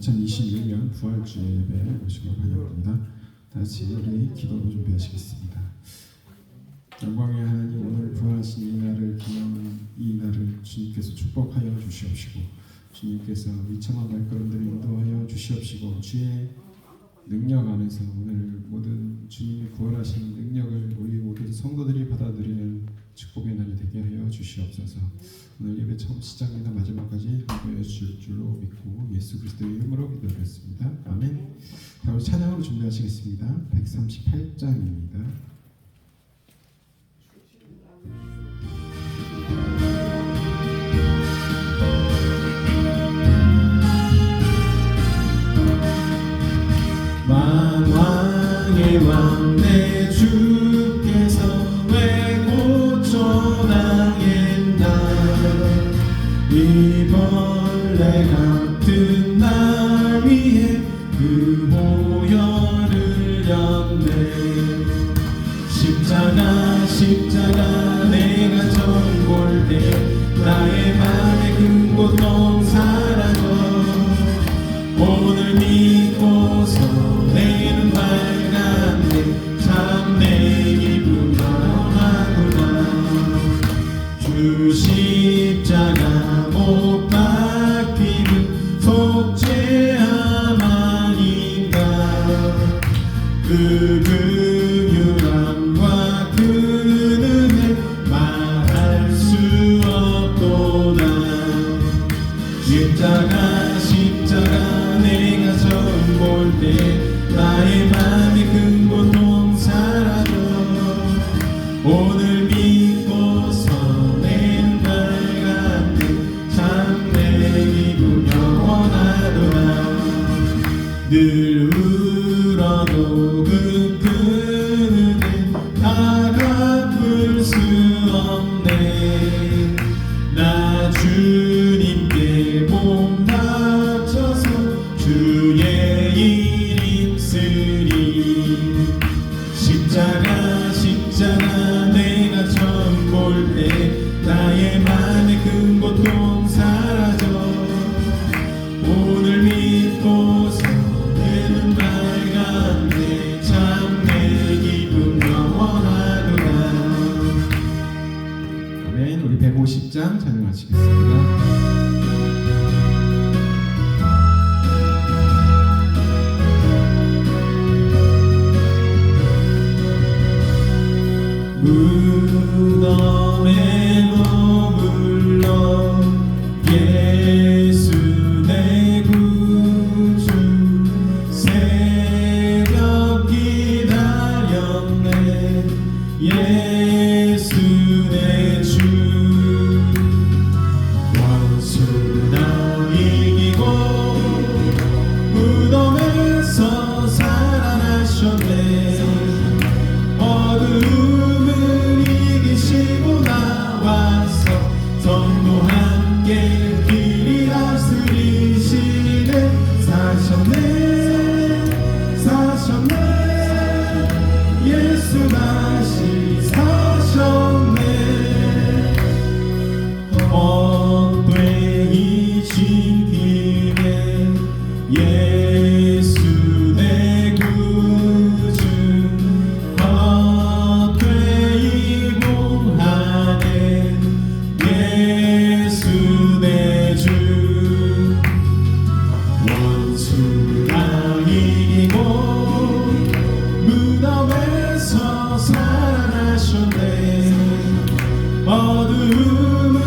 2026년 부활주의 예배 모시고 환영합니다. 다같이 우리 기도로 준비하시겠습니다. 영광의 하나님, 오늘 부활하신 이 날을 기념하는 이 날을 주님께서 축복하여 주시옵시고, 주님께서 위청한 발걸음들을 인도하여 주시옵시고, 주의 능력 안에서 오늘 모든 주님이 부활하신 능력을 우리 모든 성도들이 받아들이는 축복의 날이 되게 하여 주시옵소서. 오늘 예배 처음 시작이나 마지막까지 함께해 주실 줄로 믿고 예수 그리스도의 이름으로 기도드렸습니다. 아멘. 자, 우리 찬양으로 준비하시겠습니다. 138장입니다. 만왕의 왕 내 주께서 왜 고쳐당했나. 이 벌레 같은 날 위해 그 보혈을 흘렸네. 십자가 내가 처음 볼 때 나의 맘의 근고통 사라져. 오늘 믿고서 내 눈 밝았네. 참 내 기분 변하구나. 주 십자가 못 박히는 속죄함 아닌가. 그 긍휼함과 그 은혜 말할 수 없도다. 십자가 내가 처음 볼 때 나의 맘의 근고통 사라져. 오늘 믿고서 내 눈 밝았네. 참 내 기분 영원하더라. 늘 울어도 그 큰 은혜 다 갚을 수 없네. 나 주님께 몸 바쳐서 주의 일 힘쓰리. 십자가 내가 처음 볼 때 나의 맘의 큰 고통 사라져. 오늘 믿고서 내 눈 밝았네. 참 내 기분 영원하도다. 아멘. 우리 150장 찬양하시겠습니다. 무덤에 머물러 예수 내 구주 새벽 기다렸네. 예수 내 주 원수나 이기고 무덤에서 살아나셨네. 어둠을 이기시고 나와서 성도 함께 길이 다스리시네. 사셨네. 예수 다시 사셨네. 헛되이신 길에 예수 내 구주 헛되이 공하네. 예수 내 주 원수가 이기고 무덤에서 살아나셨네. 어둠을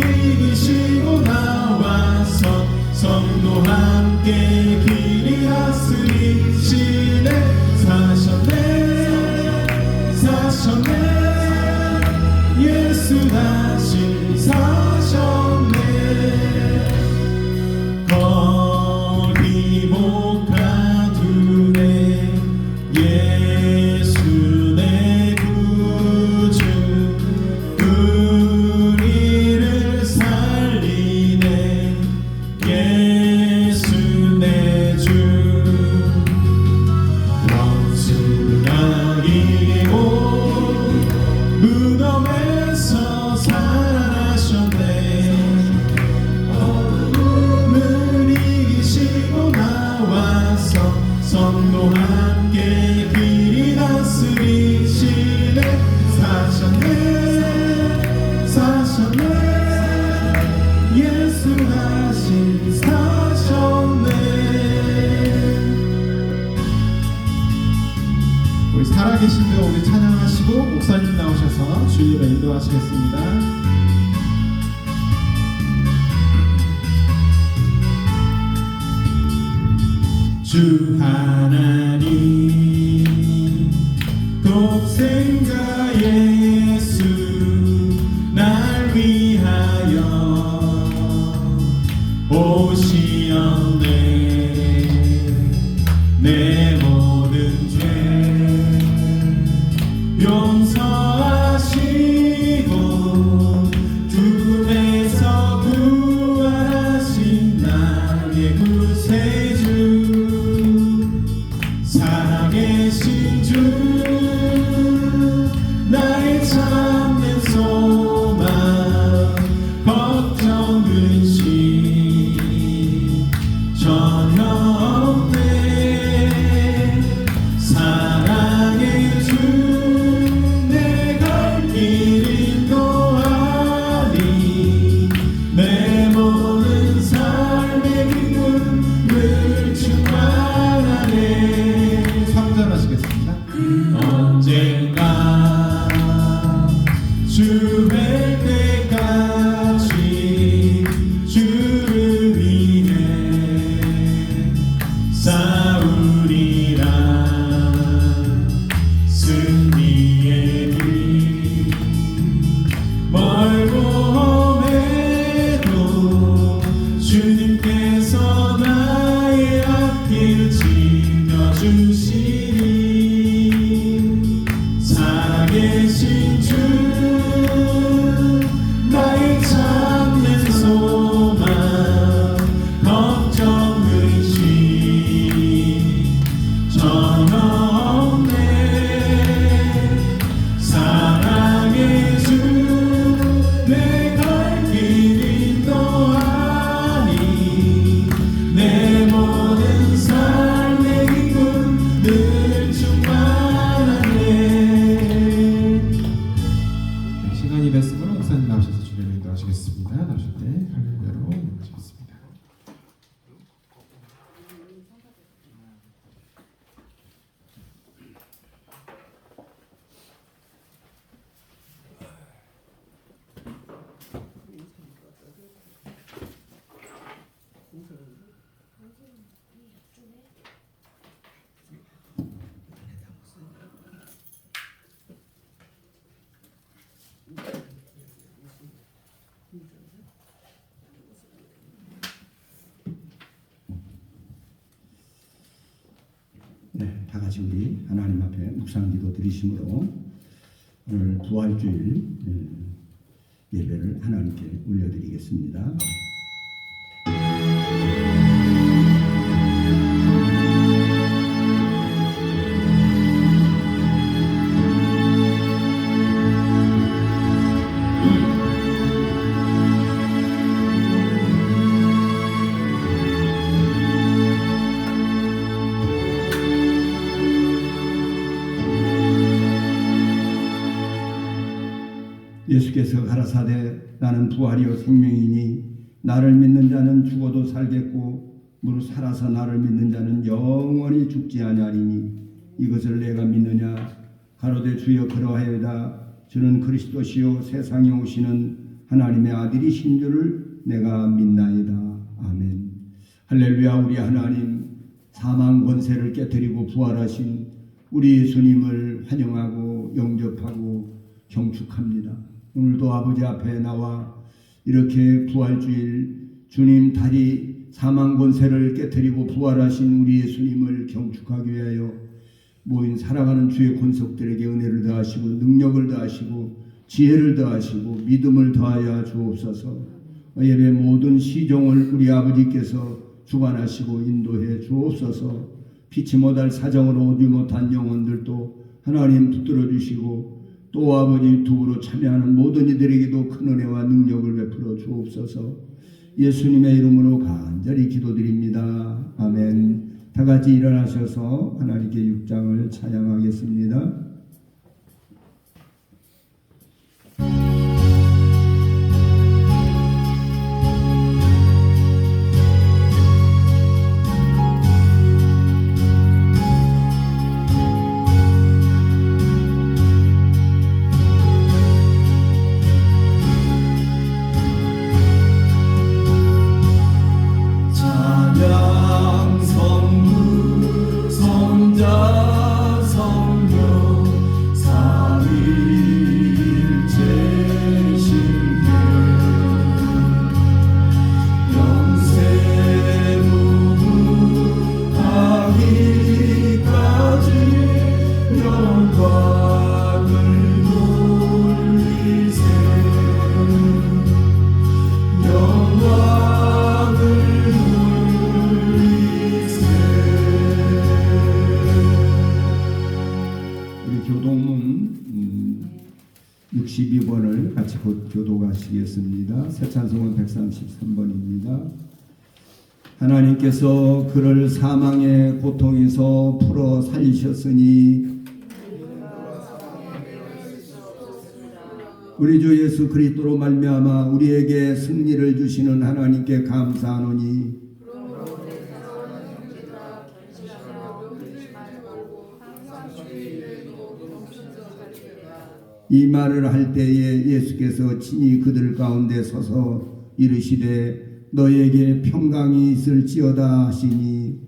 이기시고 나와서 성도 함께 길이 다스리시네. 사셨네. 예수 다시 사셨네. 거리 못 가두네. 예수 내 구주 우리를 살리네. 예수 내 주 원수가 이기고 무덤에서 살아나셨네. 어둠을 이기시고 주가 인도하시겠습니다. 주 하나님 독생자 예수 날 위하여 오시었네. 내 모든 죄 용서하시고 죽음에서 부활하신 나의 구세주 살아계신 주 나의 참된 소망 걱정 근심 전혀 없네. 사랑의 주 내 갈 길 인도하니 내 모든 삶의 기쁨을 충만하네. 3절 하시겠습니다. 언젠가 주 뵐 때까지 주를 위해 싸우리라. 승리의 길 멀고 험해도 주님께서 나의 앞길 지켜주시리. 살아계신 주 나의 참된 소망 걱정 근심 전혀 없네. 사랑의 주 내 갈 길 인도하니 내 모든 삶의 기쁨 늘 충만하네. 시간이 됐으므로 목사님 나오셔서 주를 인도하시겠습니다. 나오실 때 할렐루야로 인도하시겠습니다. 네, 다 같이 우리 하나님 앞에 묵상기도 드리심으로 오늘 부활주일 예배를 하나님께 올려드리겠습니다. 예수께서 가라사대 나는 부활이요 생명이니 나를 믿는 자는 죽어도 살겠고 무릇 살아서 나를 믿는 자는 영원히 죽지 아니하리니 이것을 내가 믿느냐. 가로되 주여 그러하여다. 주는 그리스도시요 세상에 오시는 하나님의 아들이신 줄을 내가 믿나이다. 아멘. 할렐루야. 우리 하나님 사망 권세를 깨뜨리고 부활하신 우리 예수님을 환영하고 영접하고 경축합니다. 오늘도 아버지 앞에 나와 이렇게 부활주일 주님 다리 사망 권세를 깨뜨리고 부활하신 우리 예수님을 경축하기 위하여 모인 사랑하는 주의 권속들에게 은혜를 더하시고 능력을 더하시고 지혜를 더하시고 믿음을 더하여 주옵소서. 예배 모든 시종을 우리 아버지께서 주관하시고 인도해 주옵소서. 피치 못할 사정으로 오지 못한 영혼들도 하나님 붙들어 주시고 또 아버지 유튜브로 참여하는 모든 이들에게도 큰 은혜와 능력을 베풀어 주옵소서. 예수님의 이름으로 간절히 기도드립니다. 아멘. 다 같이 일어나셔서 하나님께 육장을 찬양하겠습니다. 112번을 같이 교독하시겠습니다. 새 찬송은 133번입니다. 하나님께서 그를 사망의 고통에서 풀어 살리셨으니 우리 주 예수 그리스도로 말미암아 우리에게 승리를 주시는 하나님께 감사하노니 이 말을 할 때에 예수께서 친히 그들 가운데 서서 이르시되 너에게 평강이 있을지어다 하시니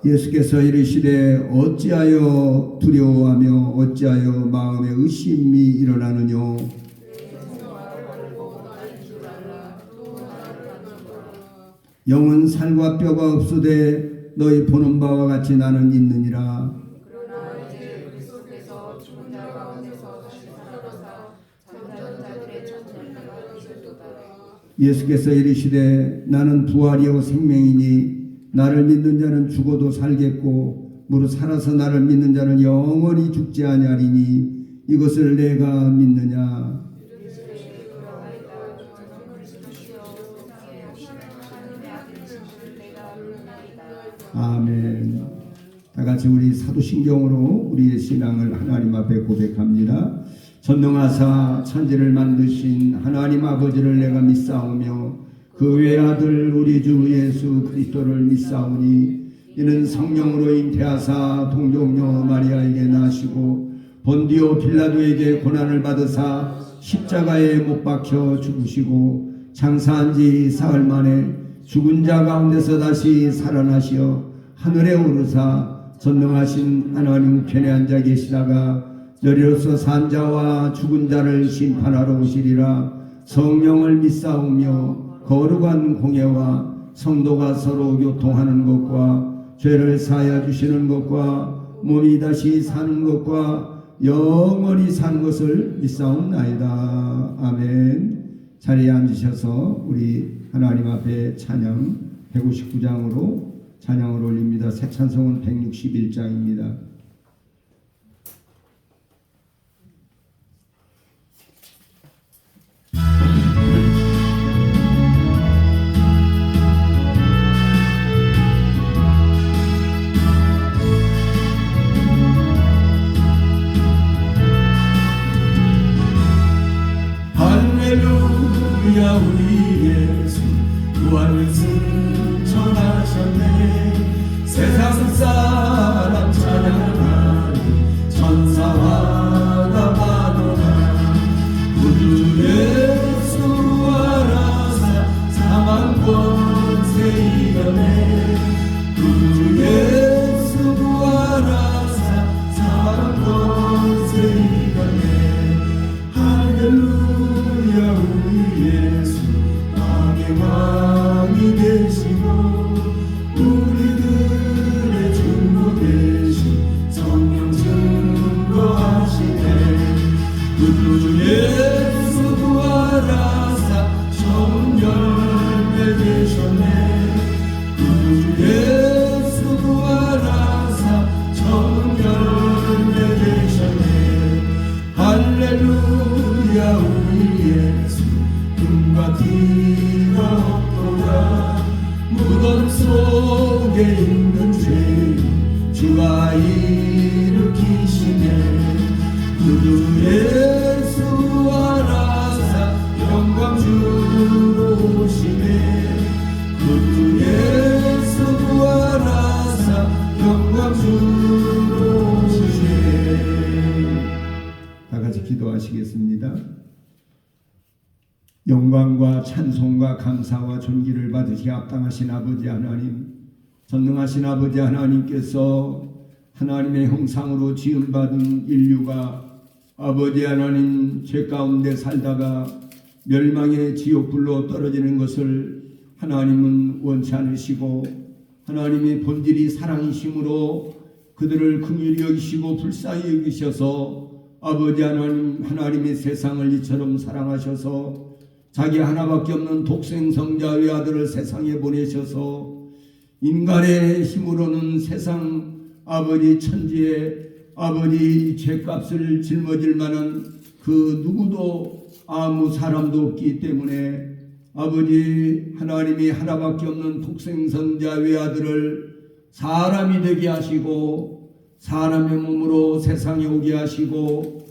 예수께서 이르시되 어찌하여 두려워하며 어찌하여 마음에 의심이 일어나느뇨 영은 살과 뼈가 없으되 너희 보는 바와 같이 나는 있느니라. 그러나 이제 그리스도께서 죽은 자 가운데서 다시 살아나사 잠자는 자들의 천사가 되셨도다. 예수께서 이르시되 나는 부활이요 생명이니 나를 믿는 자는 죽어도 살겠고 무릇 살아서 나를 믿는 자는 영원히 죽지 아니하리니 이것을 내가 믿느냐. 아멘. 다 같이 우리 사도신경으로 우리의 신앙을 하나님 앞에 고백합니다. 전능하사 천지를 만드신 하나님 아버지를 내가 믿사오며 그 외아들 우리 주 예수 그리스도를 믿사오니 이는 성령으로 잉태하사 동정녀 마리아에게 나시고 본디오 빌라도에게 고난을 받으사 십자가에 못 박혀 죽으시고 장사한 지 사흘 만에 죽은 자 가운데서 다시 살아나시어 하늘에 오르사 전능하신 하나님 편에 앉아 계시다가 너리로서 산 자와 죽은 자를 심판하러 오시리라. 성령을 믿사오며 거룩한 공예와 성도가 서로 교통하는 것과 죄를 사하여 주시는 것과 몸이 다시 사는 것과 영원히 사는 것을 믿사옵나이다. 아멘. 자리에 앉으셔서 우리 하나님 앞에 찬양 159장으로 찬양을 올립니다. 새 찬송은 161장입니다. 할렐루야 우리 예수 부활을 승천하셨네. 세상 사람 찬양하니 천사와 가마노라. 구주 예수 부활하사 사망 권세 이겨내. 구주 예수 부활하사 사망 권세 이겨내. 할렐루야 우리 예수 왕의 왕이 되시고 우리들의 중보 되신 성령 증거하시네. 구주 예수 부활하사 처음 열매 되셨네. 구주 예수 부활하사 처음 열매 되셨네. 할렐루야 우리 예수 금과 티가 없도다. 무덤 속에 있는 죄 주가 일으키시네. 구주 예수 부활하사 영광 주로 오시네. 구주 예수 부활하사 영광 주로 오시네. 다 같이 기도하시겠습니다. 영광과 찬송과 감사와 존귀를 받으시 합당하신 아버지 하나님, 전능하신 아버지 하나님께서 하나님의 형상으로 지음받은 인류가 아버지 하나님 죄 가운데 살다가 멸망의 지옥불로 떨어지는 것을 하나님은 원치 않으시고 하나님의 본질이 사랑이심으로 그들을 긍휼히 여기시고 불쌍히 여기셔서 아버지 하나님, 하나님의 세상을 이처럼 사랑하셔서 자기 하나밖에 없는 독생성자 외아들을 세상에 보내셔서 인간의 힘으로는 세상 아버지 천지에 아버지 죄값을 짊어질 만한 그 누구도 아무 사람도 없기 때문에 아버지 하나님이 하나밖에 없는 독생성자 외아들을 사람이 되게 하시고 사람의 몸으로 세상에 오게 하시고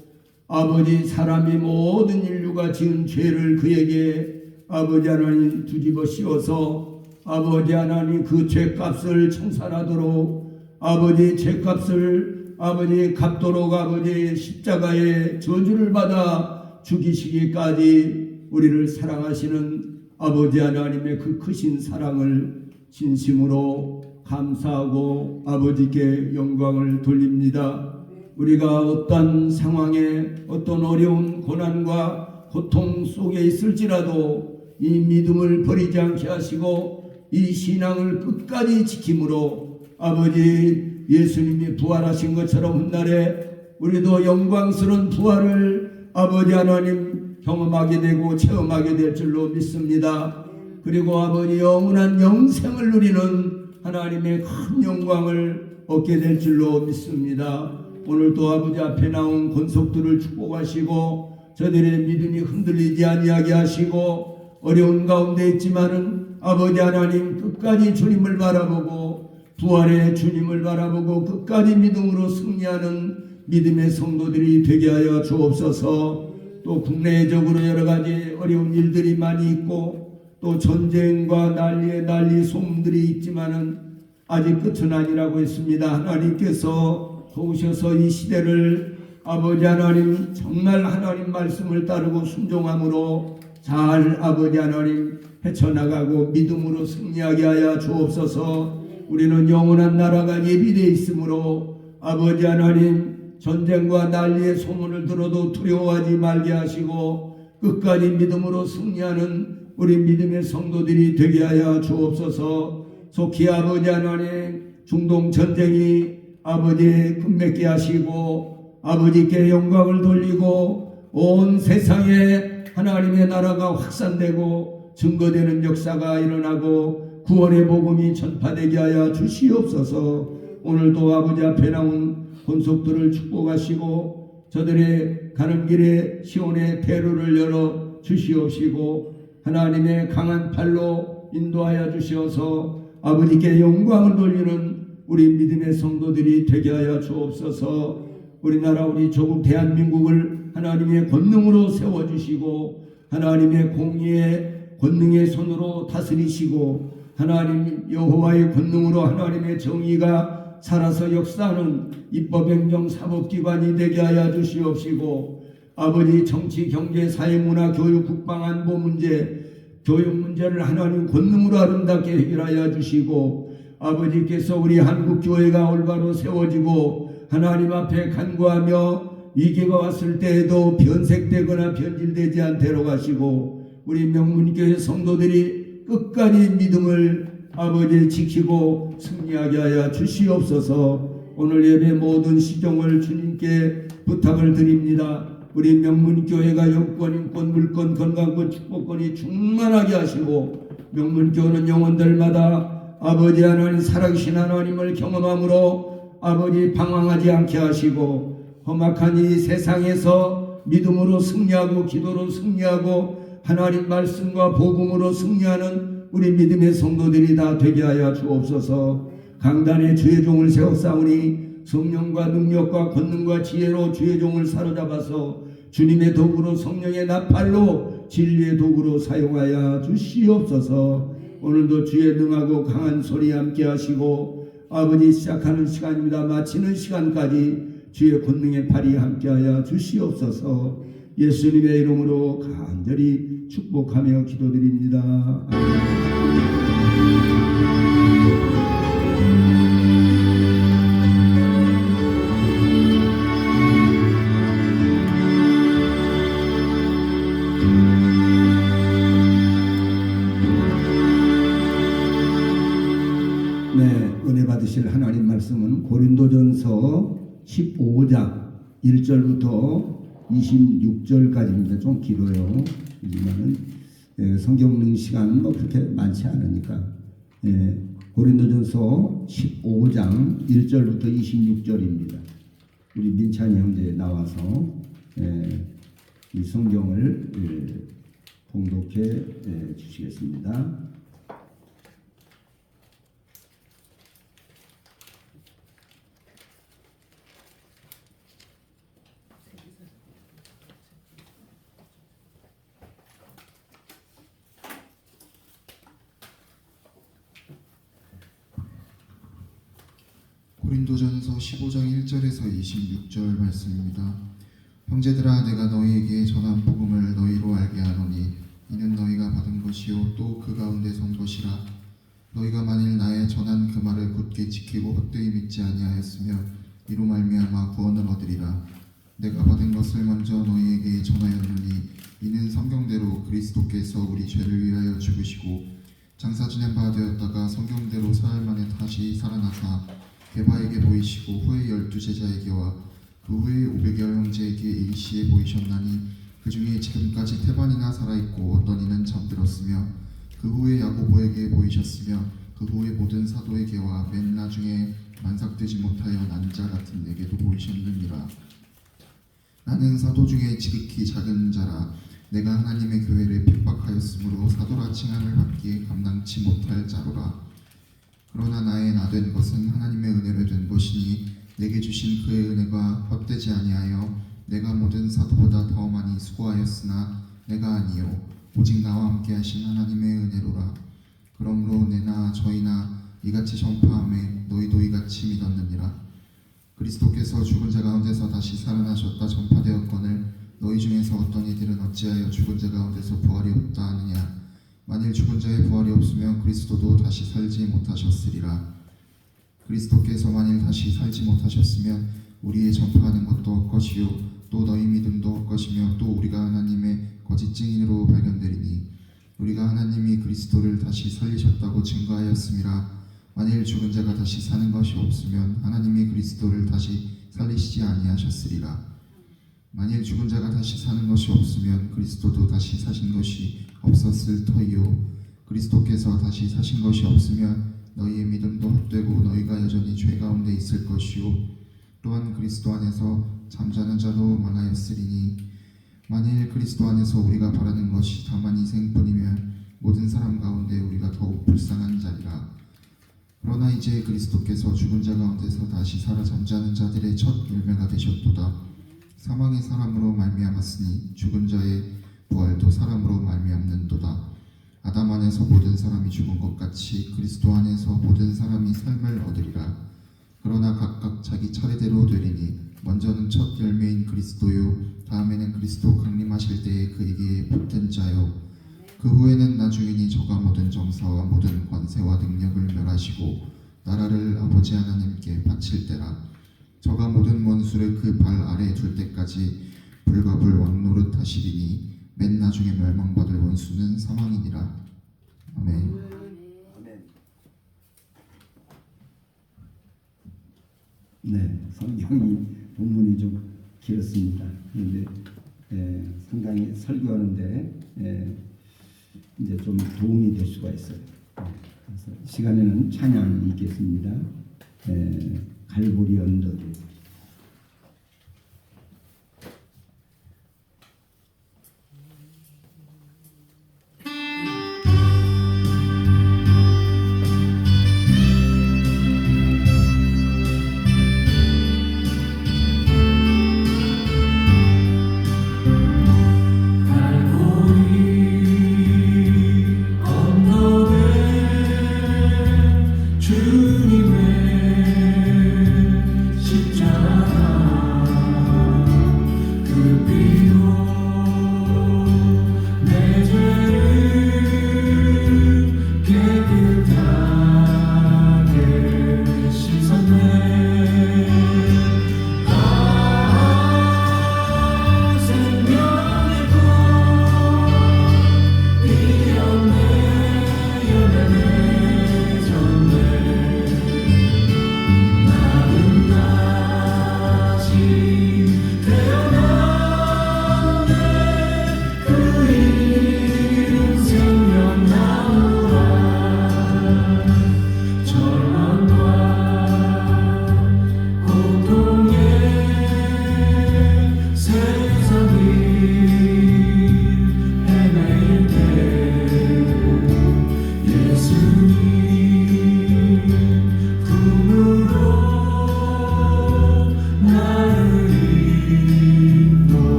아버지 사람이 모든 인류가 지은 죄를 그에게 아버지 하나님 뒤집어 씌워서 아버지 하나님 그 죄값을 청산하도록 아버지 죄값을 아버지 갚도록 아버지 십자가의 저주를 받아 죽이시기까지 우리를 사랑하시는 아버지 하나님의 그 크신 사랑을 진심으로 감사하고 아버지께 영광을 돌립니다. 우리가 어떤 상황에 어떤 어려운 고난과 고통 속에 있을지라도 이 믿음을 버리지 않게 하시고 이 신앙을 끝까지 지킴으로 아버지 예수님이 부활하신 것처럼 훗날에 우리도 영광스러운 부활을 아버지 하나님 경험하게 되고 체험하게 될 줄로 믿습니다. 그리고 아버지 영원한 영생을 누리는 하나님의 큰 영광을 얻게 될 줄로 믿습니다. 오늘도 아버지 앞에 나온 권속들을 축복하시고 저들의 믿음이 흔들리지 아니하게 하시고 어려운 가운데 있지만은 아버지 하나님 끝까지 주님을 바라보고 부활의 주님을 바라보고 끝까지 믿음으로 승리하는 믿음의 성도들이 되게 하여 주옵소서. 또 국내적으로 여러 가지 어려운 일들이 많이 있고 또 전쟁과 난리 소음들이 있지만은 아직 끝은 아니라고 했습니다. 하나님께서 도우셔서 이 시대를 아버지 하나님 정말 하나님 말씀을 따르고 순종함으로 잘 아버지 하나님 헤쳐나가고 믿음으로 승리하게 하여 주옵소서. 우리는 영원한 나라가 예비되어 있으므로 아버지 하나님 전쟁과 난리의 소문을 들어도 두려워하지 말게 하시고 끝까지 믿음으로 승리하는 우리 믿음의 성도들이 되게 하여 주옵소서. 속히 아버지 하나님 중동 전쟁이 아버지 끝맺게 하시고 아버지께 영광을 돌리고 온 세상에 하나님의 나라가 확산되고 증거되는 역사가 일어나고 구원의 복음이 전파되게 하여 주시옵소서. 오늘도 아버지 앞에 나온 권속들을 축복하시고 저들의 가는 길에 시온의 대로를 열어 주시옵시고 하나님의 강한 팔로 인도하여 주시어서 아버지께 영광을 돌리는 우리 믿음의 성도들이 되게 하여 주옵소서. 우리나라 우리 조국 대한민국을 하나님의 권능으로 세워주시고 하나님의 공의의 권능의 손으로 다스리시고 하나님 여호와의 권능으로 하나님의 정의가 살아서 역사하는 입법행정 사법기관이 되게 하여 주시옵시고 아버지 정치 경제 사회 문화 교육 국방 안보 문제 교육 문제를 하나님 권능으로 아름답게 해결하여 주시고 아버지께서 우리 한국교회가 올바로 세워지고 하나님 앞에 간구하며 위기가 왔을 때에도 변색되거나 변질되지 않도록 하시고 우리 명문교회 성도들이 끝까지 믿음을 아버지 지키고 승리하게 하여 주시옵소서. 오늘 예배 모든 시종을 주님께 부탁을 드립니다. 우리 명문교회가 영권, 인권, 물권, 건강권, 축복권이 충만하게 하시고 명문교회는 영혼들마다 아버지 하나님 살아계신 하나님을 경험함으로 아버지 방황하지 않게 하시고 험악한 이 세상에서 믿음으로 승리하고 기도로 승리하고 하나님 말씀과 복음으로 승리하는 우리 믿음의 성도들이 다 되게 하여 주옵소서. 강단에 주의 종을 세웠사오니 성령과 능력과 권능과 지혜로 주의 종을 사로잡아서 주님의 도구로 성령의 나팔로 진리의 도구로 사용하여 주시옵소서. 오늘도 주의 능하고 강한 소리 함께 하시고 아버지 시작하는 시간입니다. 마치는 시간까지 주의 권능의 팔이 함께하여 주시옵소서. 예수님의 이름으로 간절히 축복하며 기도드립니다. 네, 은혜 받으실 하나님 말씀은 고린도전서 15장 1절부터 26절까지입니다. 좀 길어요. 하지만은 성경 읽는 시간은 뭐 그렇게 많지 않으니까 고린도전서 15장 1절부터 26절입니다. 우리 민찬이 형제 나와서 이 성경을 봉독해 주시겠습니다. 고린도전서 15장 1절에서 26절 말씀입니다. 형제들아, 내가 너희에게 전한 복음을 너희로 알게 하노니 이는 너희가 받은 것이요 또 그 가운데 선 것이라. 너희가 만일 나의 전한 그 말을 굳게 지키고 헛되이 믿지 아니하였으며 이로 말미암아 구원을 얻으리라. 내가 받은 것을 먼저 너희에게 전하였노니 이는 성경대로 그리스도께서 우리 죄를 위하여 죽으시고 장사 지낸 바 되었다가 성경대로 사흘 만에 다시 살아나사 게바에게 보이시고 후에 12제자에게와 그 후에 500여 형제에게 일시에 보이셨나니 그 중에 지금까지 태반이나 살아있고 어떤 이는 잠들었으며 그 후에 야고보에게 보이셨으며 그 후에 모든 사도에게와 맨 나중에 만삭되지 못하여 난 자 같은 내게도 보이셨느니라. 나는 사도 중에 지극히 작은 자라. 내가 하나님의 교회를 핍박하였으므로 사도라 칭함을 받기에 감당치 못할 자로라. 그러나 나의 나 된 것은 하나님의 은혜로 된 것이니 내게 주신 그의 은혜가 헛되지 아니하여 내가 모든 사도보다 더 많이 수고하였으나 내가 아니요 오직 나와 함께 하신 하나님의 은혜로라. 그러므로 내나 저희나 이같이 전파함에 너희도 이같이 믿었느니라. 그리스도께서 죽은 자 가운데서 다시 살아나셨다 전파되었거늘 너희 중에서 어떤 이들은 어찌하여 죽은 자 가운데서 부활이 없다 하느냐. 만일 죽은 자의 부활이 없으면 그리스도도 다시 살지 못하셨으리라. 그리스도께서 만일 다시 살지 못하셨으면 우리의 전파하는 것도 헛것이요 또 너희 믿음도 헛것이며 또 우리가 하나님의 거짓 증인으로 발견되리니 우리가 하나님이 그리스도를 다시 살리셨다고 증거하였음이라. 만일 죽은 자가 다시 사는 것이 없으면 하나님이 그리스도를 다시 살리시지 아니하셨으리라. 만일 죽은 자가 다시 사는 것이 없으면 그리스도도 다시 사신 것이 없었을 터이요 그리스도께서 다시 사신 것이 없으면 너희의 믿음도 헛되고 너희가 여전히 죄 가운데 있을 것이요 또한 그리스도 안에서 잠자는 자도 많아였으리니 만일 그리스도 안에서 우리가 바라는 것이 다만 이생뿐이면 모든 사람 가운데 우리가 더욱 불쌍한 자리라. 그러나 이제 그리스도께서 죽은 자 가운데서 다시 살아 잠자는 자들의 첫 열매가 되셨도다. 사망이 사람으로 말미암았으니 죽은 자의 부활도 사람으로 말미암는도다. 아담 안에서 모든 사람이 죽은 것 같이 그리스도 안에서 모든 사람이 삶을 얻으리라. 그러나 각각 자기 차례대로 되리니 먼저는 첫 열매인 그리스도요 다음에는 그리스도 강림하실 때에 그에게 붙은 자요 그 후에는 나중이니 저가 모든 정사와 모든 권세와 능력을 멸하시고 나라를 아버지 하나님께 바칠 때라. 저가 모든 원수를 그 발 아래에 둘 때까지 불과 불 왕노릇 하시리니 맨 나중에 멸망받을 원수는 사망이니라. 아멘. 네, 성경이 본문이 좀 길었습니다. 그런데 상당히 설교하는데 이제 좀 도움이 될 수가 있어요. 그래서 시간에는 찬양이 있겠습니다. 갈보리 언덕에 주님의 십자가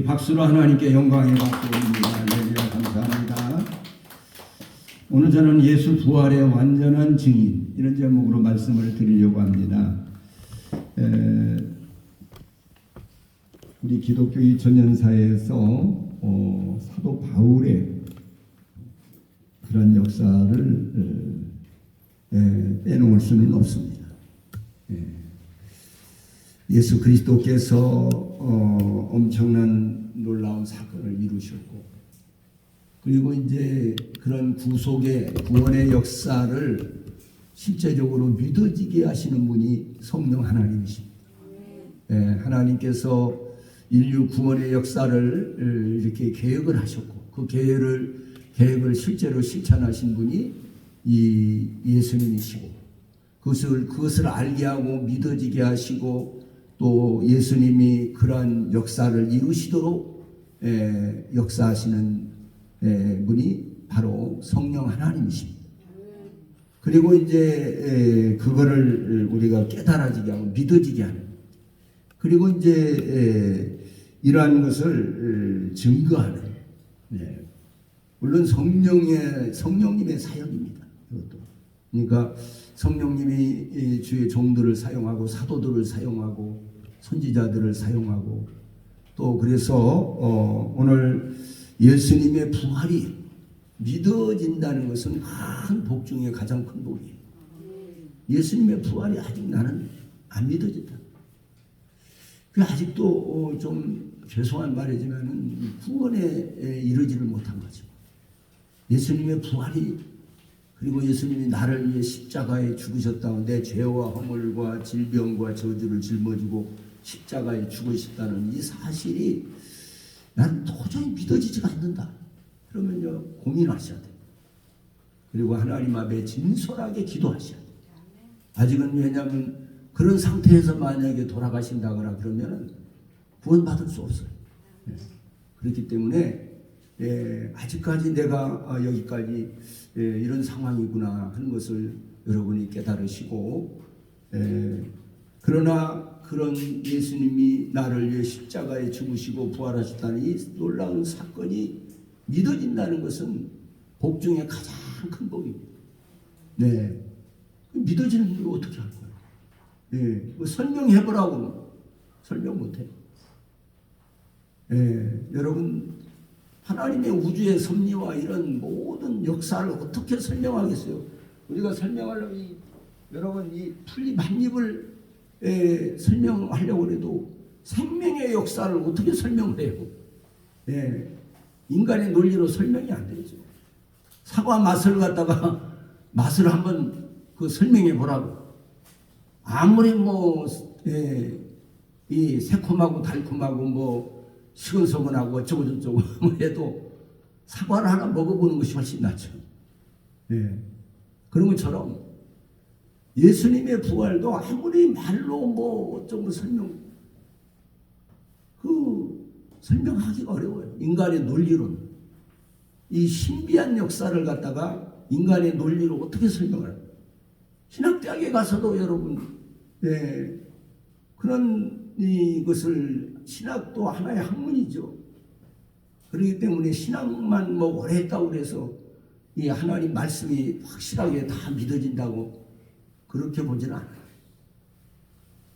박수로 하나님께 영광의 박수 올립니다. 할렐루야, 감사합니다. 오늘 저는 예수 부활의 완전한 증인 이런 제목으로 말씀을 드리려고 합니다. 우리 기독교 2000년사에서 사도 바울의 그런 역사를 빼놓을 수는 없습니다. 예수 그리스도께서 엄청난 놀라운 사건을 이루셨고, 그리고 이제 그런 구원의 역사를 실제적으로 믿어지게 하시는 분이 성령 하나님이십니다. 하나님께서 인류 구원의 역사를 이렇게 계획을 하셨고, 그 계획을 실제로 실천하신 분이 이 예수님이시고, 그것을 알게 하고 믿어지게 하시고, 또 예수님이 그러한 역사를 이루시도록 역사하시는 분이 바로 성령 하나님이십니다. 그리고 이제 그거를 우리가 깨달아지게 하고 믿어지게 하는, 그리고 이제 이러한 것을 증거하는, 물론 성령님의 사역입니다. 이것도. 그러니까 성령님이 주의 종들을 사용하고 사도들을 사용하고 선지자들을 사용하고, 또 그래서 오늘 예수님의 부활이 믿어진다는 것은 큰 복 중에 가장 큰 복이에요. 예수님의 부활이 아직 나는 안 믿어진다. 아직도 좀 죄송한 말이지만 구원에 이르지를 못한 거죠. 예수님의 부활이, 그리고 예수님이 나를 위해 십자가에 죽으셨다고, 내 죄와 허물과 질병과 저주를 짊어지고 십자가에 죽으셨다는 이 사실이 난 도저히 믿어지지가 않는다. 그러면요, 고민하셔야 돼요. 그리고 하나님 앞에 진솔하게 기도하셔야 돼요. 아직은, 왜냐하면 그런 상태에서 만약에 돌아가신다거나 그러면 구원받을 수 없어요. 그렇기 때문에 아직까지 내가 여기까지 이런 상황이구나 하는 것을 여러분이 깨달으시고, 그러나 그런 예수님이 나를 위해 십자가에 죽으시고 부활하셨다는 이 놀라운 사건이 믿어진다는 것은 복 중에 가장 큰 복입니다. 믿어지는 걸 어떻게 할 거예요? 뭐 설명해보라고 설명 못해요. 여러분, 하나님의 우주의 섭리와 이런 모든 역사를 어떻게 설명하겠어요? 우리가 설명하려면 여러분 이 풀잎 한 잎을 설명하려고 해도 생명의 역사를 어떻게 설명을 해요? 인간의 논리로 설명이 안 되죠. 사과 맛을 갖다가 맛을 한번 설명해 보라고. 아무리 이 새콤하고 달콤하고 시근서근하고 어쩌고저쩌고 해도 사과를 하나 먹어보는 것이 훨씬 낫죠. 그런 것처럼 예수님의 부활도 아무리 말로 어쩌고 설명하기가 어려워요. 인간의 논리로는. 이 신비한 역사를 갖다가 인간의 논리로 어떻게 설명을? 신학대학에 가서도 여러분, 그런 이것을, 신학도 하나의 학문이죠. 그렇기 때문에 신학만 오래 했다고 해서 이 하나님 말씀이 확실하게 다 믿어진다고 그렇게 보지는 않아요.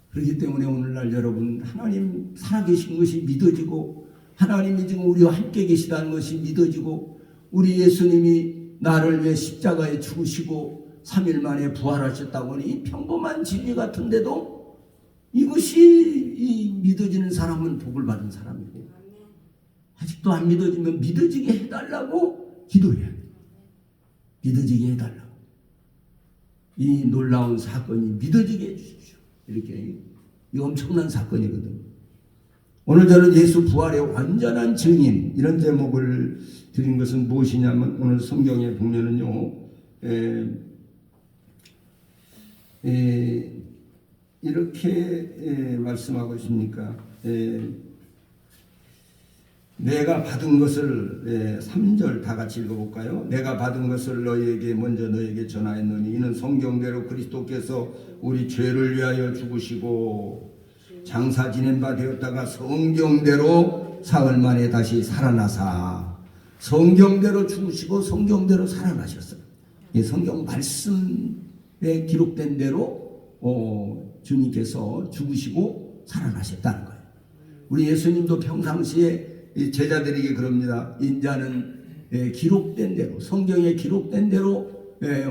그렇기 때문에 오늘날 여러분, 하나님 살아계신 것이 믿어지고, 하나님이 지금 우리와 함께 계시다는 것이 믿어지고, 우리 예수님이 나를 위해 십자가에 죽으시고 3일 만에 부활하셨다고 하니 이 평범한 진리 같은데도 이것이 믿어지는 사람은 복을 받은 사람이고, 아직도 안 믿어지면 믿어지게 해달라고 기도해야 돼요. 믿어지게 해달라고. 이 놀라운 사건이 믿어지게 해주십시오. 이렇게 이 엄청난 사건이거든요. 오늘 저는 예수 부활의 완전한 증인, 이런 제목을 드린 것은 무엇이냐면, 오늘 성경에 보면은요, 이렇게 말씀하고 있습니까? 내가 받은 것을, 3절 다 같이 읽어볼까요? 내가 받은 것을 먼저 너에게 전하였노니 이는 성경대로 그리스도께서 우리 죄를 위하여 죽으시고 장사 지낸 바 되었다가 성경대로 사흘 만에 다시 살아나사 성경대로 죽으시고 성경대로 살아나셨어요. 이 성경 말씀에 기록된 대로 주님께서 죽으시고 살아나셨다는 거예요. 우리 예수님도 평상시에 이 제자들에게 그럽니다. 인자는 기록된 대로, 성경에 기록된 대로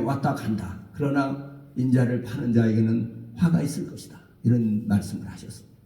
왔다 간다. 그러나 인자를 파는 자에게는 화가 있을 것이다. 이런 말씀을 하셨습니다.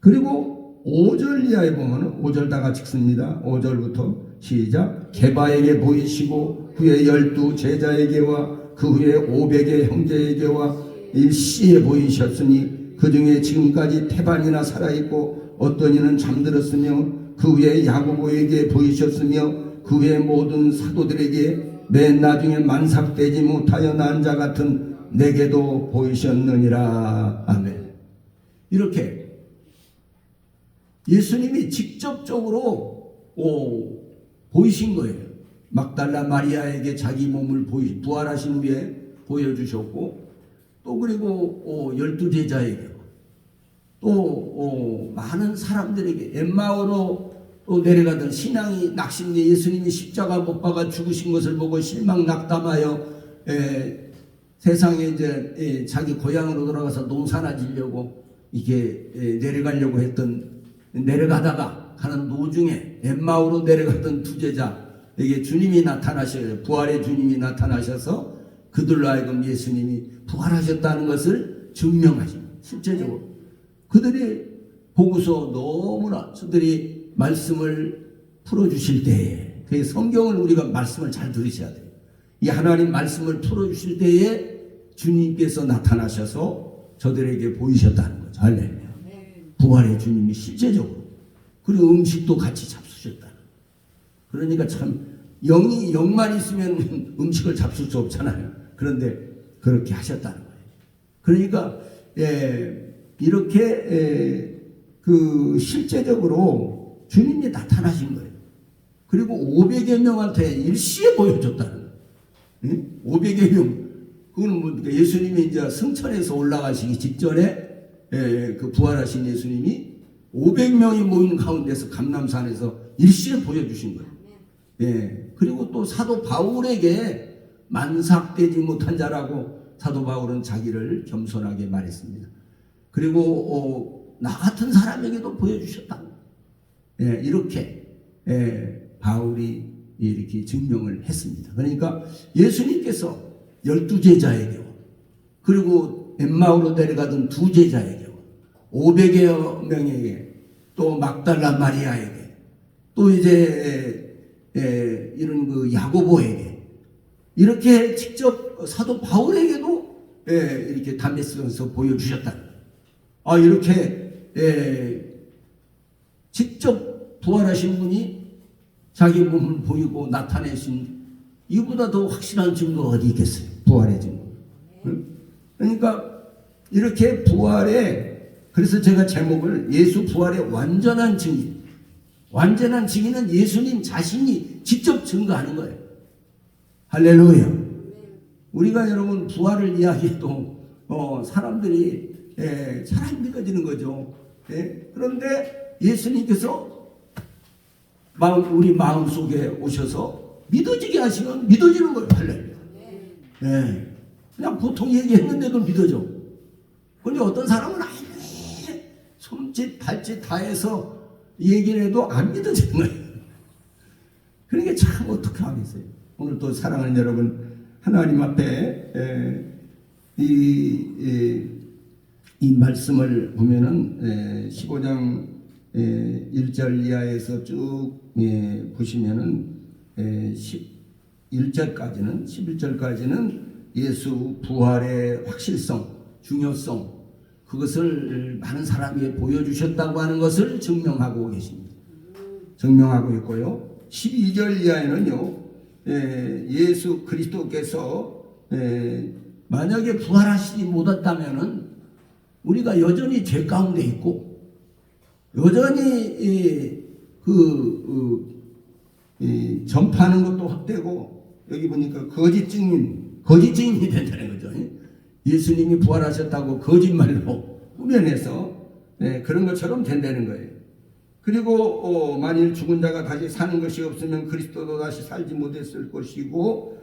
그리고 5절 이하에 보면 5절 다 같이 읽습니다. 5절부터 시작. 게바에게 보이시고 후에 12 제자에게와 그 후에 500의 형제에게와 일시에 보이셨으니 그 중에 지금까지 태반이나 살아있고 어떤 이는 잠들었으며 그 후에 야고보에게 보이셨으며 그 후에 모든 사도들에게 맨 나중에 만삭되지 못하여 난 자 같은 내게도 보이셨느니라. 아멘. 이렇게 예수님이 직접적으로 보이신 거예요. 막달라 마리아에게 자기 몸을 부활하신 후에 보여주셨고, 또 그리고 12제자에게 또 많은 사람들에게 엠마오로 또 내려가던 신앙이 낙심돼 예수님이 십자가 못 박아 죽으신 것을 보고 실망 낙담하여 세상에 이제 자기 고향으로 돌아가서 농사나 지려고 이게 내려가려고 했던, 내려가다가 가는 도중에 엠마오로 내려갔던 두 제자에게 주님이 나타나셔요. 부활의 주님이 나타나셔서 그들로 하여금 예수님이 부활하셨다는 것을 증명하십니다. 실제적으로 그들이 보고서 너무나 그들이 말씀을 풀어주실 때에, 그 성경을 우리가 말씀을 잘 들으셔야 돼요. 이 하나님 말씀을 풀어주실 때에 주님께서 나타나셔서 저들에게 보이셨다는 거죠. 할렐루야. 부활의 주님이 실제적으로. 그리고 음식도 같이 잡수셨다는. 그러니까 참 영만 있으면 음식을 잡술 수 없잖아요. 그런데 그렇게 하셨다는 거예요. 그러니까 이렇게 그 실제적으로 주님이 나타나신 거예요. 그리고 500여 명한테 일시에 보여줬다는 거예요. 500여 명. 그거는 뭐 예수님이 이제 승천해서 올라가시기 직전에 그 부활하신 예수님이 500명이 모인 가운데서 감람산에서 일시에 보여주신 거예요. 그리고 또 사도 바울에게 만삭되지 못한 자라고 사도 바울은 자기를 겸손하게 말했습니다. 그리고 나 같은 사람에게도 보여주셨다. 이렇게 바울이 이렇게 증명을 했습니다. 그러니까 예수님께서 12제자에게 그리고 엠마오로 내려가던 두 제자에게 500여 명에게 또 막달라 마리아에게 또 이제 이런 그 야고보에게 이렇게 직접 사도 바울에게도 이렇게 담에서서 보여주셨다. 이렇게 직접 부활하신 분이 자기 몸을 보이고 나타내신 이보다 더 확실한 증거가 어디 있겠어요? 부활의 증거. 그러니까 이렇게 그래서 제가 제목을 예수 부활의 완전한 증인. 완전한 증인은 예수님 자신이 직접 증거하는 거예요. 할렐루야. 우리가 여러분 부활을 이야기해도 사람들이 잘 안 믿어지는 거죠. 그런데 예수님께서 우리 마음 속에 오셔서 믿어지게 하시면 믿어지는 거예요. 할렐루야. 그냥 보통 얘기했는데도 믿어져. 근데 어떤 사람은 손짓 발짓 다 해서 얘기를 해도 안 믿어지는 거예요. 그러니까 참 어떻게 하겠어요. 오늘 또 사랑하는 여러분, 하나님 앞에 이 말씀을 보면은 15장 1절 이하에서 쭉 보시면은 11절까지는 11절까지는 예수 부활의 확실성, 중요성, 그것을 많은 사람에게 보여주셨다고 하는 것을 증명하고 계십니다. 증명하고 있고요. 12절 이하에는요, 예수 그리스도께서 만약에 부활하시지 못했다면은 우리가 여전히 죄 가운데 있고 여전히 전파하는 것도 헛되고 여기 보니까 거짓 증인이 된다는 거죠. 예수님이 부활하셨다고 거짓말로 꾸며내서 그런 것처럼 된다는 거예요. 그리고 만일 죽은 자가 다시 사는 것이 없으면 그리스도도 다시 살지 못했을 것이고,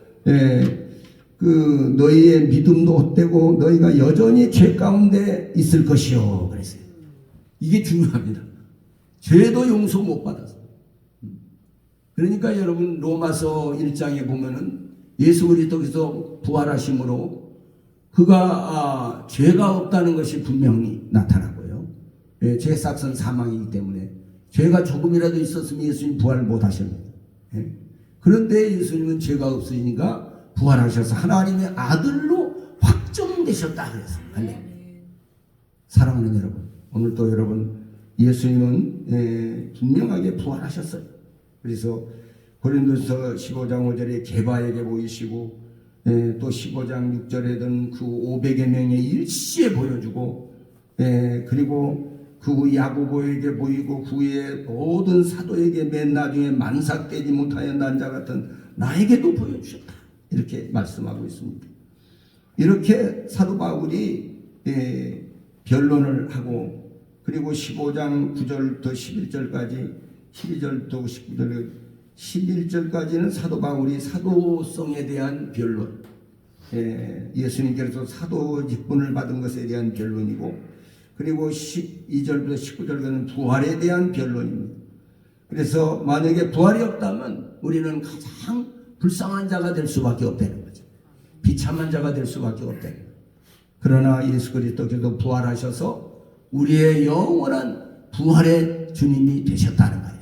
그 너희의 믿음도 헛되고 너희가 여전히 죄 가운데 있을 것이요. 그랬어요. 이게 중요합니다. 죄도 용서 못 받아서. 그러니까 여러분 로마서 1장에 보면은 예수 그리스도께서 부활하심으로 그가 죄가 없다는 것이 분명히 나타나고요. 죄 삭은 사망이기 때문에 죄가 조금이라도 있었으면 예수님 부활을 못 하셨습니다. 그런데 예수님은 죄가 없으니까 부활하셔서 하나님의 아들로 확정되셨다 그랬어요. 사랑하는 여러분, 오늘 또 여러분 예수님은 분명하게 부활하셨어요. 그래서 고린도서 15장 5절에 게바에게 보이시고 또 15장 6절에는 그 500여 명의 일시에 보여주고 그리고 그 후 야고보에게 보이고 그 후에 모든 사도에게 맨 나중에 만삭되지 못하여 난 자 같은 나에게도 보여주셨다. 이렇게 말씀하고 있습니다. 이렇게 사도 바울이 변론을 하고 그리고 15장 9절부터 11절까지 12절부터 19절 11절까지는 사도 바울이 사도성에 대한 변론, 예수님께서 사도 직분을 받은 것에 대한 변론이고 그리고 12절부터 19절까지는 부활에 대한 변론입니다. 그래서 만약에 부활이 없다면 우리는 가장 불쌍한 자가 될 수밖에 없다는 거죠. 비참한 자가 될 수밖에 없다는 거죠. 그러나 예수 그리스도께서 부활하셔서 우리의 영원한 부활의 주님이 되셨다는 거예요.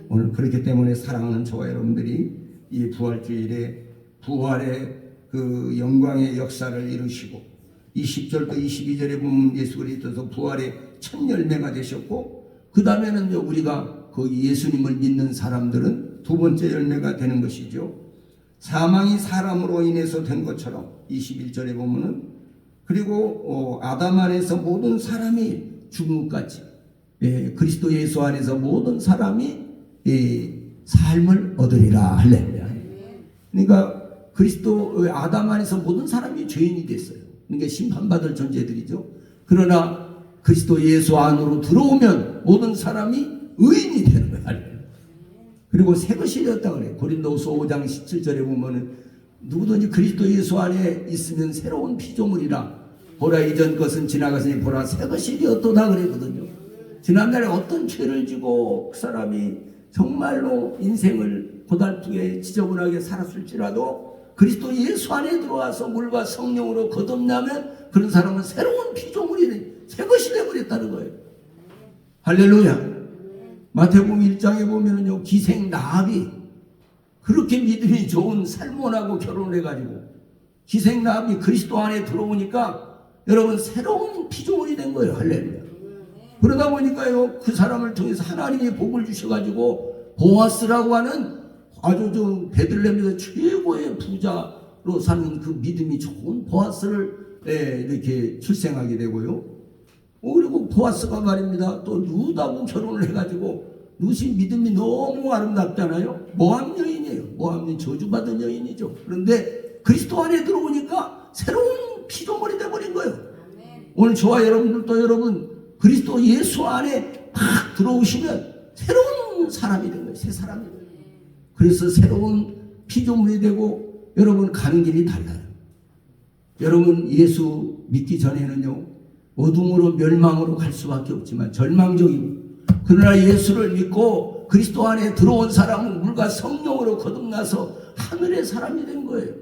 오늘 그렇기 때문에 사랑하는 저와 여러분들이 이 부활주일에 부활의 그 영광의 역사를 이루시고 20절부터 22절에 보면 예수 그리스도께서 부활의 첫 열매가 되셨고 그 다음에는 우리가 거기 예수님을 믿는 사람들은 두 번째 열매가 되는 것이죠. 사망이 사람으로 인해서 된 것처럼 21절에 보면은 그리고 아담 안에서 모든 사람이 죽은 것까지 그리스도 예수 안에서 모든 사람이 삶을 얻으리라. 할렐루야. 그러니까 그리스도 아담 안에서 모든 사람이 죄인이 됐어요. 그러니까 심판받을 존재들이죠. 그러나 그리스도 예수 안으로 들어오면 모든 사람이 의인이 되는 거예요. 그리고 새 것이 되었다 그래요. 고린도후서 5장 17절에 보면은 누구든지 그리스도 예수 안에 있으면 새로운 피조물이라 보라 이전 것은 지나갔으니 보라 새 것이 되었도다 그랬거든요. 지난날에 어떤 죄를 지고 그 사람이 정말로 인생을 고달프게 지저분하게 살았을지라도 그리스도 예수 안에 들어와서 물과 성령으로 거듭나면 그런 사람은 새로운 피조물이 새 것이 되어버렸다는 거예요. 할렐루야. 마태복음 1장에 보면은요 기생 라합이 그렇게 믿음이 좋은 살몬하고 결혼을 해가지고 기생 라합이 그리스도 안에 들어오니까 여러분 새로운 피조물이 된 거예요. 할렐루야. 그러다 보니까요 그 사람을 통해서 하나님이 복을 주셔가지고 보아스라고 하는 아주 좀 베들레헴에서 최고의 부자로 사는 그 믿음이 좋은 보아스를 이렇게 출생하게 되고요. 그리고 보아스가 말입니다. 또 룻하고 결혼을 해가지고 룻이 믿음이 너무 아름답잖아요. 모압 여인이에요. 모압이 저주받은 여인이죠. 그런데 그리스도 안에 들어오니까 새로운 피조물이 되어버린 거예요. 오늘 저와 여러분들도 여러분 그리스도 예수 안에 팍 들어오시면 새로운 사람이 된 거예요. 새 사람이 돼요. 그래서 새로운 피조물이 되고 여러분 가는 길이 달라요. 여러분 예수 믿기 전에는요 어둠으로 멸망으로 갈 수밖에 없지만 절망적이고 그러나 예수를 믿고 그리스도 안에 들어온 사람은 물과 성령으로 거듭나서 하늘의 사람이 된 거예요.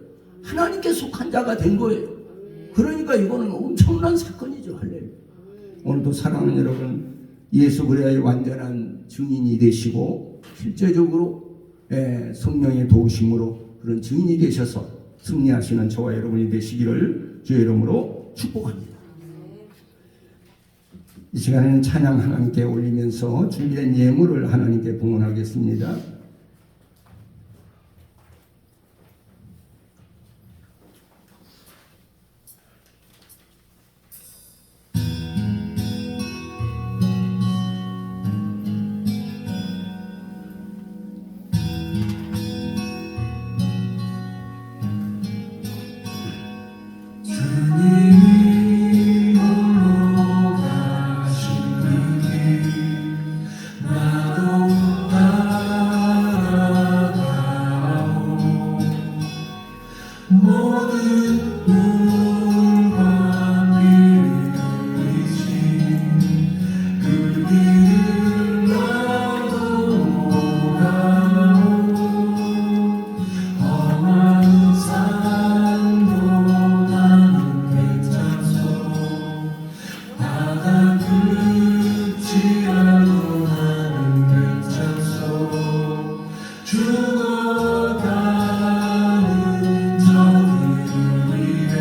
하나님께 속한 자가 된 거예요. 그러니까 이거는 엄청난 사건이죠. 할렐루야. 오늘도 사랑하는 여러분 예수 그리스도의 완전한 증인이 되시고 실제적으로 성령의 도우심으로 그런 증인이 되셔서 승리하시는 저와 여러분이 되시기를 주의 이름으로 축복합니다. 이 시간에는 찬양 하나님께 올리면서 준비된 예물을 하나님께 봉헌하겠습니다. 나 죽어가는 저들을 위해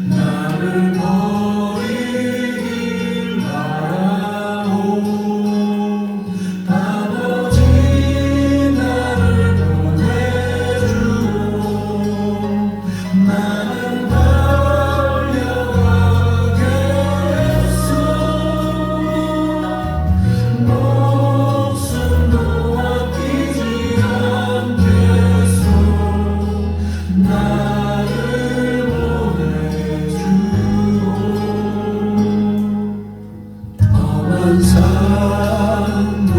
나를 버리길 바라오. 아버지 나를 보내주오. 나는 달려가겠소. 목숨도 아끼지 않겠소. 나를 보내주오. 험한 산도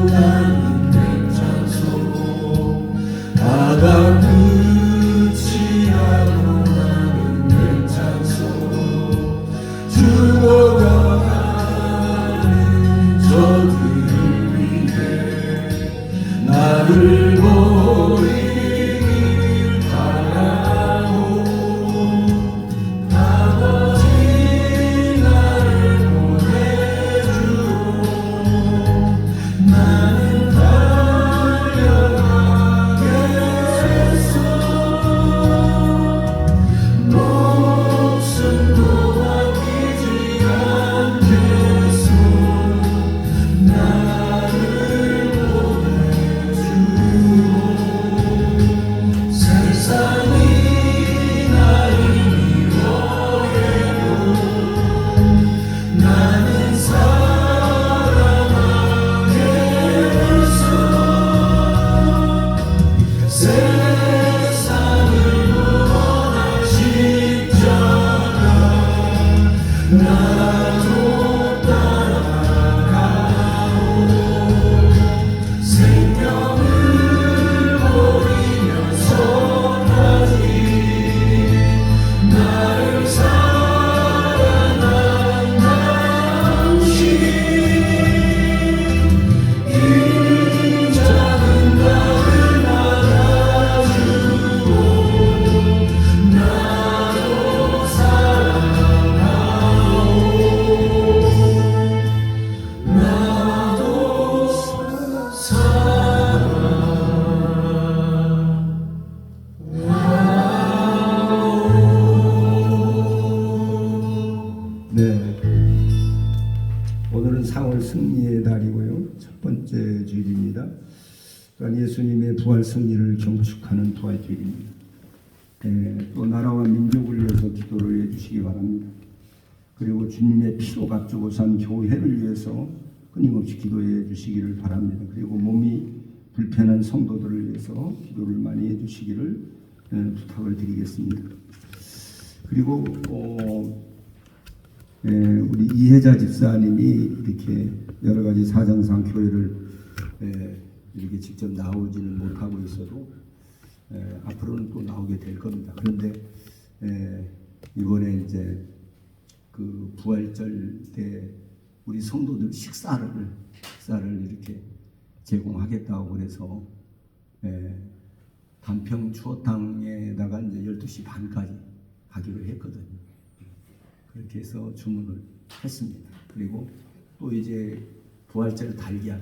가는 백장소 바다 끝이라고 나는 백장소 죽어가는 저들을 위해 나를 버리길 바라오. 아버지 나를 보내주오. 나는 달려가겠소. 목숨도 아끼지 않겠소. 나를 보내주오. 세상이 나를 미워해도 나는 사랑하겠소. 세상을 구원할 십자가 나도 따라가오. 생명을 버리면서까지 나를 사랑한 당신 이 작은 나를 받아주고 나도 사랑하오. 나도 네, 오늘은 4월 승리의 달이고요. 첫 번째 주일입니다. 그러니까 예수님의 부활 승리를 경축하는 부활 주일입니다. 또 나라와 민족을 위해서 기도를 해주시기 바랍니다. 그리고 주님의 피로 값주고 산 교회를 위해서 끊임없이 기도해 주시기를 바랍니다. 그리고 몸이 불편한 성도들을 위해서 기도를 많이 해주시기를 부탁을 드리겠습니다. 그리고 우리 이혜자 집사님이 이렇게 여러 가지 사정상 교회를 이렇게 직접 나오지는 못하고 있어도 앞으로는 또 나오게 될 겁니다. 그런데 이번에 이제 그 부활절 때 우리 성도들 식사를 이렇게 제공하겠다고 그래서 단평 추어탕에다가 이제 12시 반까지 하기로 했거든요. 그렇게 해서 주문을 했습니다. 그리고 또 이제 부활절 달걀을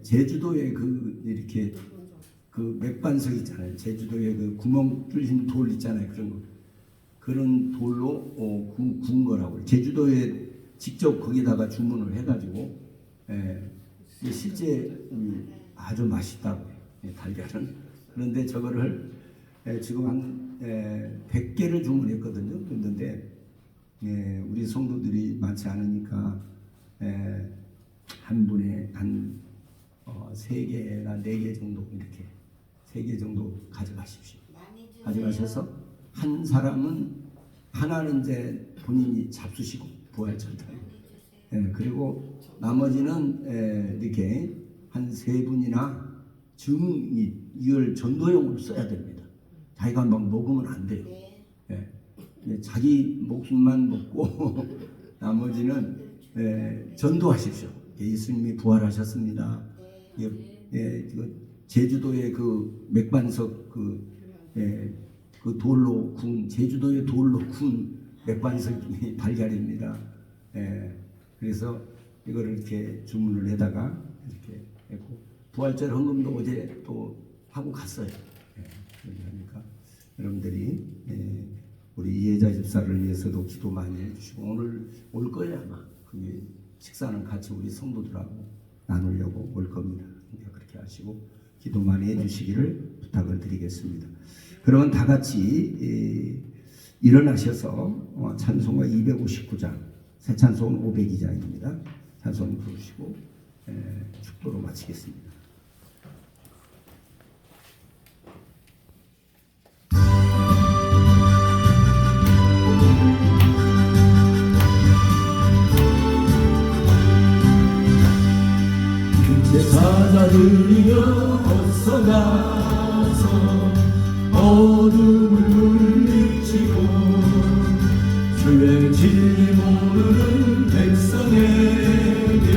제주도에 그 이렇게 그 맥반석 있잖아요. 제주도에 그 구멍 뚫린 돌 있잖아요. 그런 돌로 구운 거라고. 제주도에 직접 거기다가 주문을 해가지고 실제 아주 맛있다고 달걀은. 그런데 저거를 지금 한 100개를 주문했거든요. 그런데 우리 성도들이 많지 않으니까 한 분에 한 3개나 4개 정도 이렇게 3개 정도 가져가십시오. 가져가셔서 한 사람은 하나는 이제 본인이 잡수시고 부활절 때 그리고 나머지는 이렇게 한 3분이나 이걸 전도용으로 써야 됩니다. 자기가 막 먹으면 안 돼요. 자기 목숨만 먹고 나머지는 전도하십시오. 예수님이 부활하셨습니다. 제주도의 그 맥반석 그 돌로 군 제주도의 돌로 군 맥반석 달걀입니다. 그래서 이거를 이렇게 주문을 해다가 이렇게 했고 부활절 헌금도 어제 또 하고 갔어요. 그러니까 여러분들이 우리 이혜자 집사를 위해서도 기도 많이 해주시고 오늘 올 거예요 아마. 그게 식사는 같이 우리 성도들하고 나누려고 올 겁니다. 그러니까 그렇게 하시고 기도 많이 해주시기를 부탁을 드리겠습니다. 그러면 다 같이 일어나셔서 찬송가 259장, 새 찬송 502장입니다. 찬송 부르시고 축도로 마치겠습니다. 제사자들이여 어서 나서 어둠을 물리치고 주의 진리 모르는 백성에게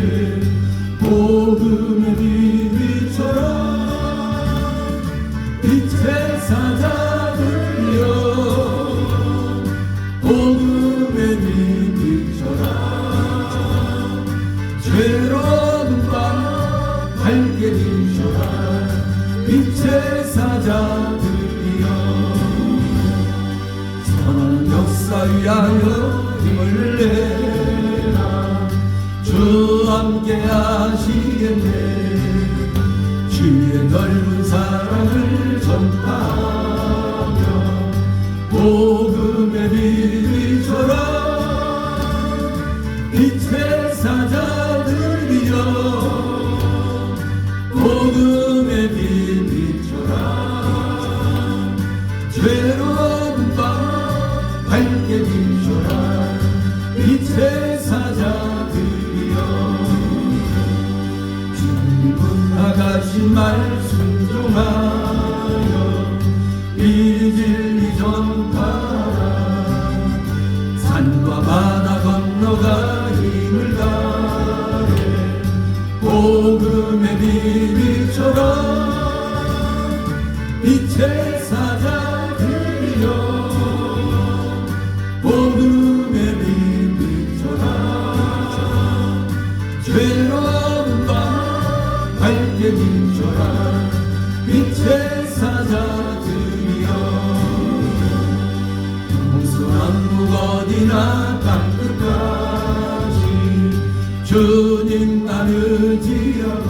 복음의 빛비춰라. 빛의 사자들이여 복음의 빛비춰라. 죄로운 밤 밝게 비춰라. 빛의 사자들이여 선한 역사 위하여 힘을 내라. 주 함께 하시겠네. 주의 넓은 사랑을 전파하며 복음의 빛 비춰라. 빛의 사자들이여 복음의 빛 비춰라. 죄로운 밤 밝게 비춰라. 빛의 사자들이여 주님 나가신 말 순종하여 이 진리 전파하라. 산과 바다 건너가 힘을 다해 복음의 빛 비춰라. 빛의 사자들이여 복음의 빛 비춰라. 죄로운 밤 밝게 비춰라. 빛의 사자들이여 동서남북 어디나 땅끝까지 주님 나르지하고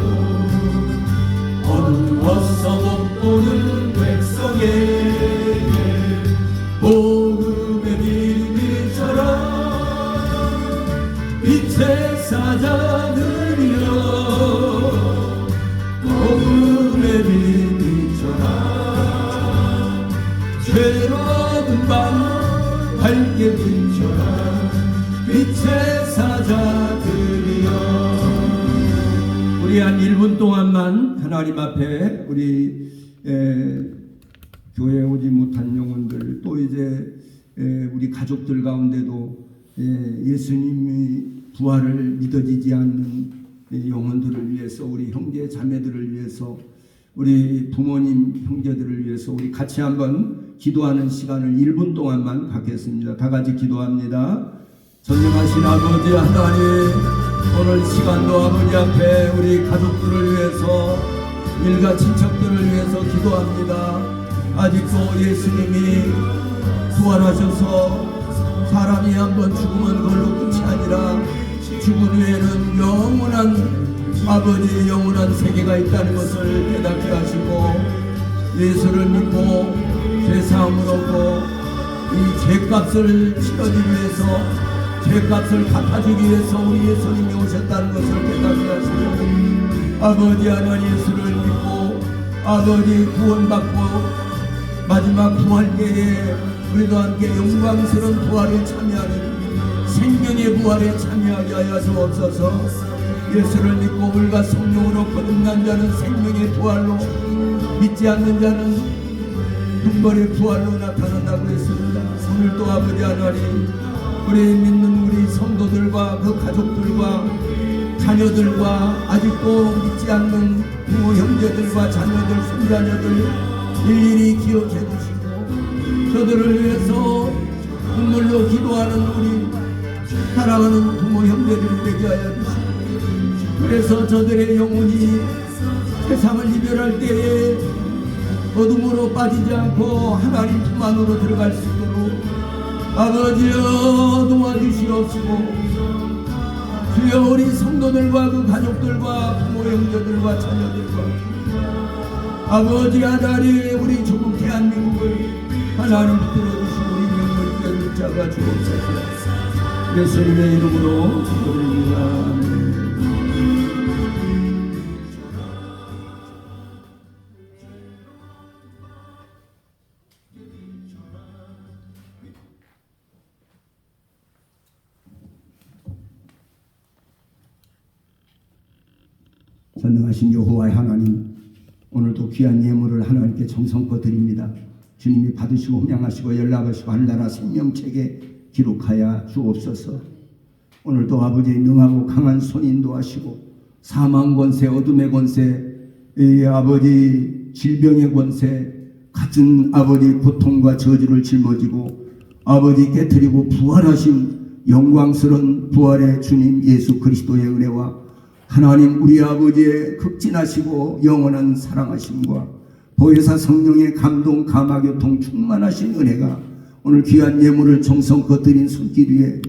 어두워서 못 보는 백성에게 복음의 빛 비춰라. 빛의 사자들이여 복음의 빛 비춰라. 죄로운 밤 밝게 비춰라. 빛의 사자들이여 우리 한 1분 동안만 하나님 앞에 우리 교회에 오지 못한 영혼들 또 이제 우리 가족들 가운데도 예수님이 부활을 믿어지지 않는 영혼들을 위해서 우리 형제 자매들을 위해서 우리 부모님 형제들을 위해서 우리 같이 한번 기도하는 시간을 1분 동안만 갖겠습니다. 다 같이 기도합니다. 전능하신 아버지 하나님, 오늘 시간도 아버지 앞에 우리 가족들을 위해서 일가 친척들을 위해서 기도합니다. 아직도 예수님이 부활하셔서 사람이 한번 죽으면 그걸로 끝이 아니라 죽은 후에는 영원한 아버지 영원한 세계가 있다는 것을 깨닫게 하시고 예수를 믿고 죄사함을 얻고 이 죄값을 치러주기 위해서 죄값을 갚아주기 위해서 우리 예수님이 오셨다는 것을 깨닫게 하시고 아버지 하나님 예수를 믿고 아버지 구원받고 마지막 부활계에 우리도 함께 영광스러운 부활에 참여하는 생명의 부활에 참여하게 하여서 없어서 예수를 믿고 물과 성령으로 거듭난 자는 생명의 부활로 믿지 않는 자는 눈벌의 부활로 나타난다고 했습니다. 오늘도 아버지 하나님 우리 믿는 우리 성도들과 그 가족들과 자녀들과 아직도 믿지 않는 부모 형제들과 자녀들 손자녀들 일일이 기억해 주시고 저들을 위해서 눈물로 기도하는 우리 사랑하는 부모 형제들이 되게 하여 주시고 그래서 저들의 영혼이 세상을 이별할 때에 어둠으로 빠지지 않고 하나님 품 안으로 들어갈 수 있도록 아버지여 도와주시옵시고, 주여 우리 성도들과 그 가족들과 부모 형제들과 자녀들과 아버지 하나님 우리 조국 대한민국을 하나님 들어주시고 우리 명물교회를 잡아 주옵소서. 예수님의 이름으로 기도드립니다. 아멘. 전능하신 여호와의 하나님, 오늘도 귀한 예물을 하나님께 정성껏 드립니다. 주님이 받으시고 흠양하시고 연락하시고 하늘나라 생명책에 기록하여 주옵소서. 오늘도 아버지 능하고 강한 손 인도하시고 사망 권세, 어둠의 권세, 이 아버지 질병의 권세, 갖은 아버지 고통과 저주를 짊어지고 아버지 깨뜨리고 부활하신 영광스러운 부활의 주님 예수 그리스도의 은혜와 하나님 우리 아버지의 극진하시고 영원한 사랑하심과 보혜사 성령의 감동 감화교통 충만하신 은혜가 오늘 귀한 예물을 정성껏 드린 손길 위에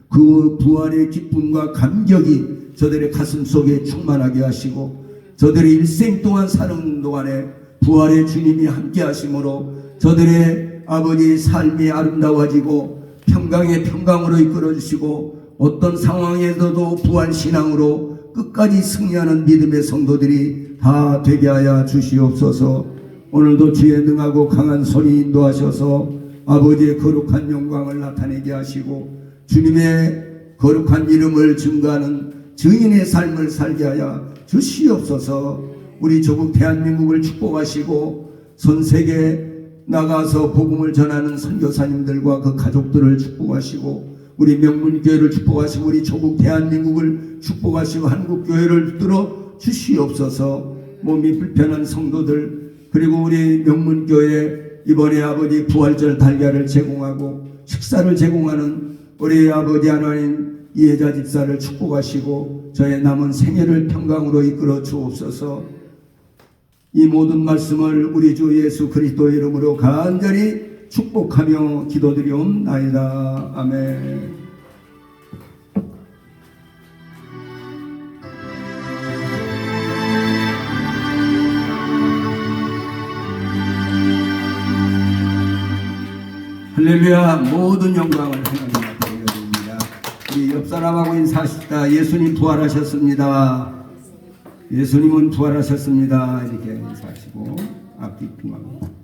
그 부활의 기쁨과 감격이 저들의 가슴 속에 충만하게 하시고 저들의 일생 동안 사는 동안에 부활의 주님이 함께 하심으로 저들의 아버지 삶이 아름다워지고 평강의 평강으로 이끌어 주시고 어떤 상황에서도 부활 신앙으로 끝까지 승리하는 믿음의 성도들이 다 되게 하여 주시옵소서. 오늘도 주의 능하고 강한 손이 인도하셔서 아버지의 거룩한 영광을 나타내게 하시고 주님의 거룩한 이름을 증거하는 증인의 삶을 살게 하여 주시옵소서. 우리 조국 대한민국을 축복하시고 전세계 나가서 복음을 전하는 선교사님들과 그 가족들을 축복하시고 우리 명문교회를 축복하시고 우리 조국 대한민국을 축복하시고 한국교회를 붙들어 주시옵소서. 몸이 불편한 성도들 그리고 우리 명문교회 이번에 아버지 부활절 달걀을 제공하고 식사를 제공하는 우리 아버지 하나님 이해자 집사를 축복하시고 저의 남은 생애를 평강으로 이끌어 주옵소서. 이 모든 말씀을 우리 주 예수 그리스도의 이름으로 간절히 축복하며 기도드리옵나이다. 아멘. 할렐루야. 모든 영광을 하나님께 드립니다. 우리 옆사람하고 인사하십시다. 예수님 부활하셨습니다. 예수님은 부활하셨습니다. 이렇게 인사하시고 앞뒤 평강.